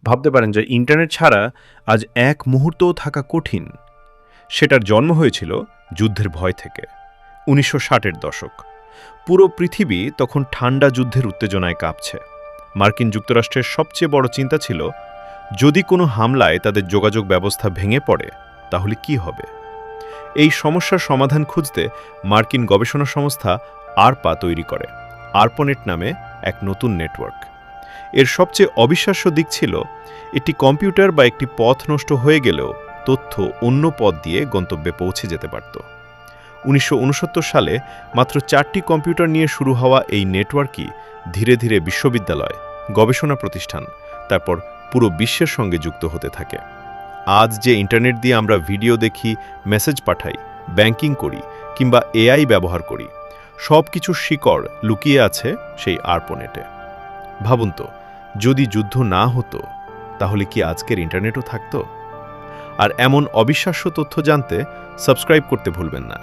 ভাবতে পারেন যে ইন্টারনেট ছাড়া আজ এক মুহূর্তও থাকা কঠিন। সেটার জন্ম হয়েছিল যুদ্ধের ভয় থেকে। ১৯৬০-এর দশক। পুরো পৃথিবী তখন ঠান্ডা যুদ্ধের উত্তেজনায় কাঁপছে। মার্কিন যুক্তরাষ্ট্রের সবচেয়ে বড় চিন্তা ছিল, যদি কোনো হামলায় তাদের যোগাযোগ ব্যবস্থা ভেঙে পড়ে তাহলে কি হবে। এই সমস্যার সমাধান খুঁজতে মার্কিন গবেষণা সংস্থা আরপা তৈরি করে, আরপনেট নামে এক নতুন নেটওয়ার্ক। এর সবচেয়ে অবিশ্বাস্য দিক ছিল, একটি কম্পিউটার বা একটি পথ নষ্ট হয়ে গেলেও তথ্য অন্য পথ দিয়ে গন্তব্যে পৌঁছে যেতে পারত। ১৯৬৯ সালে মাত্র ৪টি কম্পিউটার নিয়ে শুরু হওয়া এই নেটওয়ার্কই ধীরে ধীরে বিশ্ববিদ্যালয়, গবেষণা প্রতিষ্ঠান, তারপর পুরো বিশ্বের সঙ্গে যুক্ত হতে থাকে। আজ যে ইন্টারনেট দিয়ে আমরা ভিডিও দেখি, মেসেজ পাঠাই, ব্যাংকিং করি কিংবা এআই ব্যবহার করি, সব কিছুর শিকড় লুকিয়ে আছে সেই আরপনেটে। ভাবুন তো, যদি যুদ্ধ না হতো তাহলে কি আজকের ইন্টারনেটও থাকতো? আর এমন অবিশ্বাস্য তথ্য জানতে সাবস্ক্রাইব করতে ভুলবেন না।